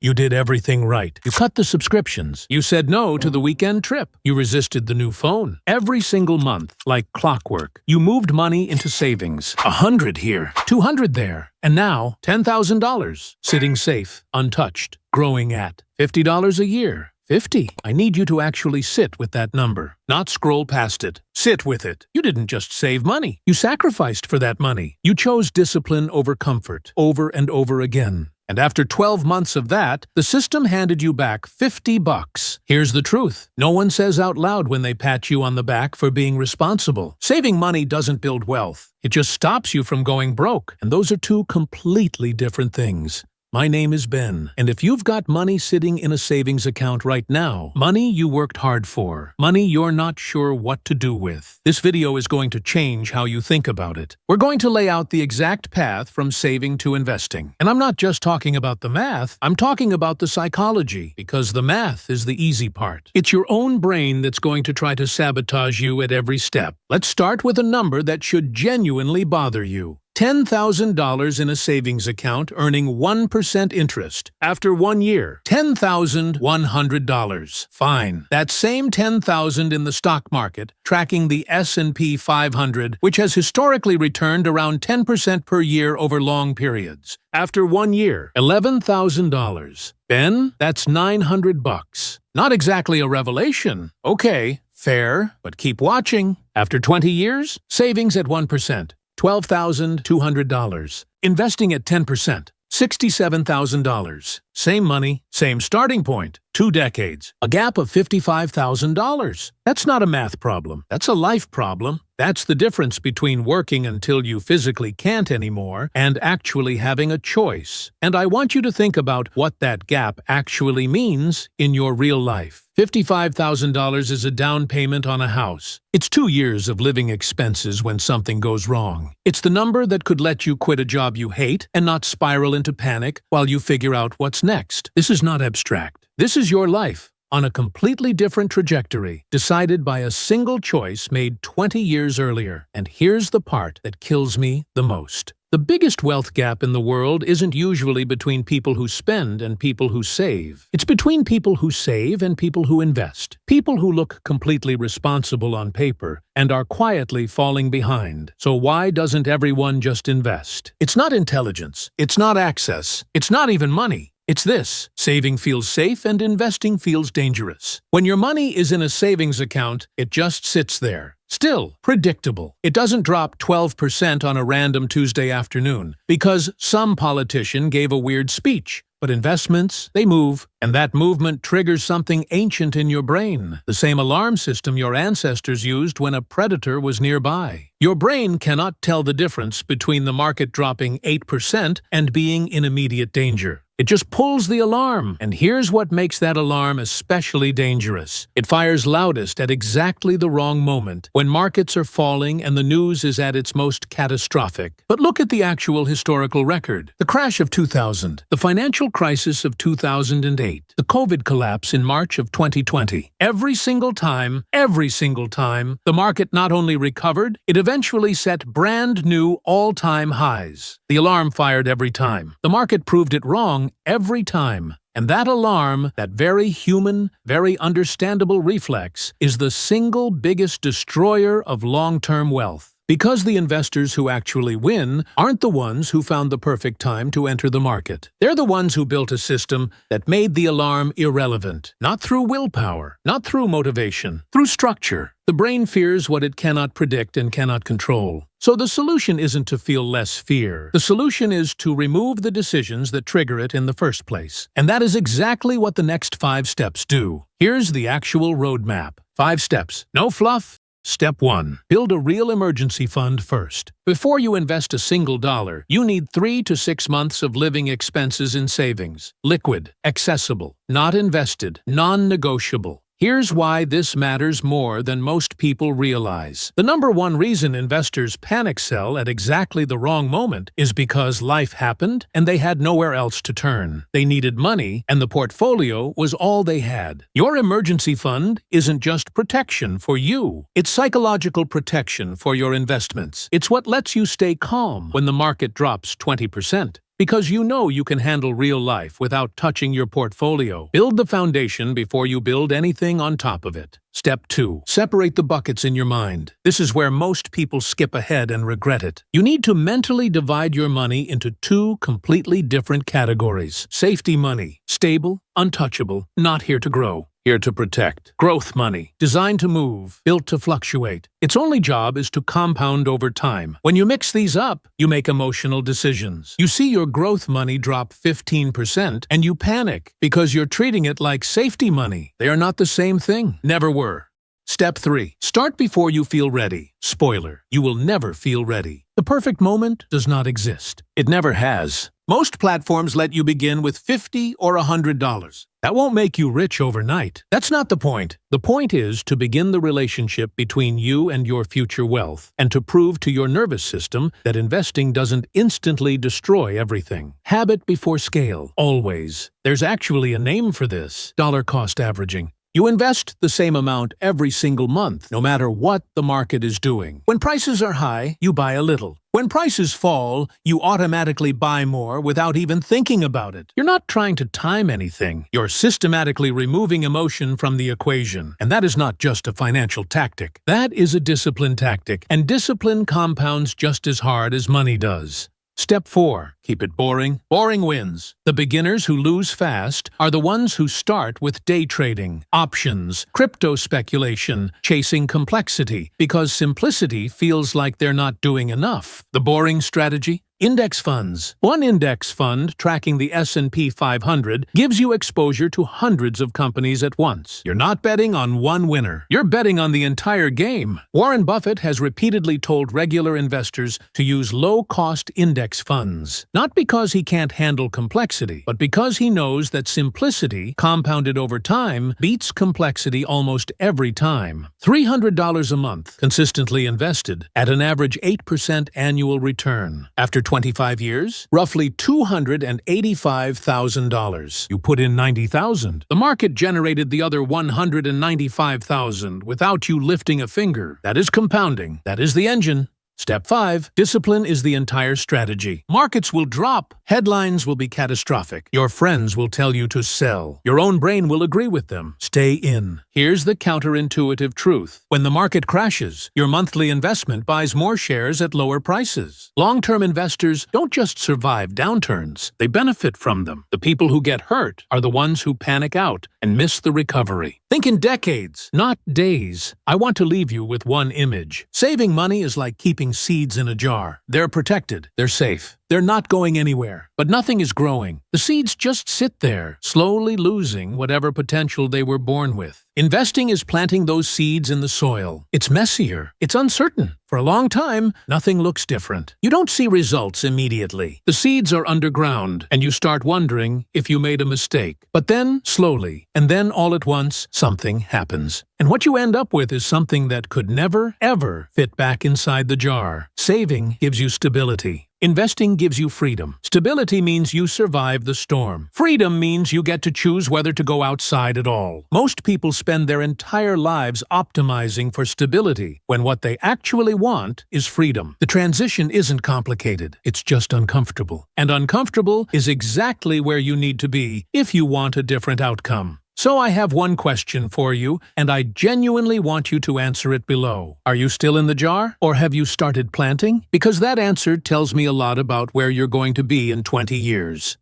You did everything right. You cut the subscriptions. You said no to the weekend trip. You resisted the new phone. Every single month, like clockwork, you moved money into savings. 100 here, 200 there, and now $10,000, sitting safe, untouched, growing at $50 a year. 50. I need you to actually sit with that number, not scroll past it. Sit with it. You didn't just save money. You sacrificed for that money. You chose discipline over comfort, over and over again. And after 12 months of that, the system handed you back $50. Here's the truth. No one says out loud when they pat you on the back for being responsible. Saving money doesn't build wealth. It just stops you from going broke. And those are two completely different things. My name is Ben, and if you've got money sitting in a savings account right now, money you worked hard for, money you're not sure what to do with, this video is going to change how you think about it. We're going to lay out the exact path from saving to investing. And I'm not just talking about the math, I'm talking about the psychology, because the math is the easy part. It's your own brain that's going to try to sabotage you at every step. Let's start with a number that should genuinely bother you. $10,000 in a savings account earning 1% interest. After 1 year, $10,100. Fine. That same $10,000 in the stock market, tracking the S&P 500, which has historically returned around 10% per year over long periods. After 1 year, $11,000. Ben, that's $900. Not exactly a revelation. Okay, fair, but keep watching. After 20 years, savings at 1%. $12,200. Investing at 10%, $67,000. Same money, same starting point. 2 decades. A gap of $55,000. That's not a math problem. That's a life problem. That's the difference between working until you physically can't anymore and actually having a choice. And I want you to think about what that gap actually means in your real life. $55,000 is a down payment on a house. It's 2 years of living expenses when something goes wrong. It's the number that could let you quit a job you hate and not spiral into panic while you figure out what's next. This is not abstract. This is your life, on a completely different trajectory, decided by a single choice made 20 years earlier. And here's the part that kills me the most. The biggest wealth gap in the world isn't usually between people who spend and people who save. It's between people who save and people who invest. People who look completely responsible on paper and are quietly falling behind. So why doesn't everyone just invest? It's not intelligence. It's not access. It's not even money. It's this. Saving feels safe and investing feels dangerous. When your money is in a savings account, it just sits there. Still, predictable. It doesn't drop 12% on a random Tuesday afternoon because some politician gave a weird speech. But investments, they move, and that movement triggers something ancient in your brain, the same alarm system your ancestors used when a predator was nearby. Your brain cannot tell the difference between the market dropping 8% and being in immediate danger. It just pulls the alarm, and here's what makes that alarm especially dangerous. It fires loudest at exactly the wrong moment, when markets are falling and the news is at its most catastrophic. But look at the actual historical record. The crash of 2000, the financial crisis of 2008, the COVID collapse in March of 2020. Every single time, the market not only recovered, it eventually set brand new all-time highs. The alarm fired every time. The market proved it wrong every time. And that alarm, that very human, very understandable reflex, is the single biggest destroyer of long-term wealth. Because the investors who actually win aren't the ones who found the perfect time to enter the market. They're the ones who built a system that made the alarm irrelevant. Not through willpower, not through motivation, through structure. The brain fears what it cannot predict and cannot control. So the solution isn't to feel less fear. The solution is to remove the decisions that trigger it in the first place. And that is exactly what the next 5 steps do. Here's the actual roadmap. 5 steps. No fluff. Step 1. Build a real emergency fund first. Before you invest a single dollar, you need 3 to 6 months of living expenses in savings. Liquid, accessible, not invested, non-negotiable. Here's why this matters more than most people realize. The number one reason investors panic sell at exactly the wrong moment is because life happened and they had nowhere else to turn. They needed money, and the portfolio was all they had. Your emergency fund isn't just protection for you. It's psychological protection for your investments. It's what lets you stay calm when the market drops 20%. Because you know you can handle real life without touching your portfolio. Build the foundation before you build anything on top of it. Step 2. Separate the buckets in your mind. This is where most people skip ahead and regret it. You need to mentally divide your money into 2 completely different categories. Safety money, stable, untouchable, not here to grow. Here to protect. Growth money, designed to move, built to fluctuate. Its only job is to compound over time. When you mix these up, you make emotional decisions. You see your growth money drop 15% and you panic because you're treating it like safety money. They are not the same thing. Never were. Step 3. Start before you feel ready. Spoiler, you will never feel ready. The perfect moment does not exist. It never has. Most platforms let you begin with $50 or $100. That won't make you rich overnight. That's not the point. The point is to begin the relationship between you and your future wealth, and to prove to your nervous system that investing doesn't instantly destroy everything. Habit before scale, always. There's actually a name for this: dollar cost averaging. You invest the same amount every single month, no matter what the market is doing. When prices are high, you buy a little. When prices fall, you automatically buy more without even thinking about it. You're not trying to time anything. You're systematically removing emotion from the equation. And that is not just a financial tactic. That is a discipline tactic. And discipline compounds just as hard as money does. Step 4. Keep it boring. Boring wins. The beginners who lose fast are the ones who start with day trading, options, crypto speculation, chasing complexity, because simplicity feels like they're not doing enough. The boring strategy? Index funds. One index fund tracking the S&P 500 gives you exposure to hundreds of companies at once. You're not betting on one winner. You're betting on the entire game. Warren Buffett has repeatedly told regular investors to use low-cost index funds. Not because he can't handle complexity, but because he knows that simplicity, compounded over time, beats complexity almost every time. $300 a month, consistently invested, at an average 8% annual return. After 25 years, roughly $285,000. You put in $90,000. The market generated the other $195,000 without you lifting a finger. That is compounding. That is the engine. Step 5. Discipline is the entire strategy. Markets will drop. Headlines will be catastrophic. Your friends will tell you to sell. Your own brain will agree with them. Stay in. Here's the counterintuitive truth. When the market crashes, your monthly investment buys more shares at lower prices. Long-term investors don't just survive downturns. They benefit from them. The people who get hurt are the ones who panic out and miss the recovery. Think in decades, not days. I want to leave you with one image. Saving money is like keeping seeds in a jar. They're protected. They're safe. They're not going anywhere, but nothing is growing. The seeds just sit there, slowly losing whatever potential they were born with. Investing is planting those seeds in the soil. It's messier. It's uncertain. For a long time, nothing looks different. You don't see results immediately. The seeds are underground, and you start wondering if you made a mistake. But then, slowly, and then all at once, something happens. And what you end up with is something that could never, ever fit back inside the jar. Saving gives you stability. Investing gives you freedom. Stability means you survive the storm. Freedom means you get to choose whether to go outside at all. Most people spend their entire lives optimizing for stability, when what they actually want is freedom. The transition isn't complicated. It's just uncomfortable. And uncomfortable is exactly where you need to be if you want a different outcome. So I have one question for you, and I genuinely want you to answer it below. Are you still in the jar, or have you started planting? Because that answer tells me a lot about where you're going to be in 20 years.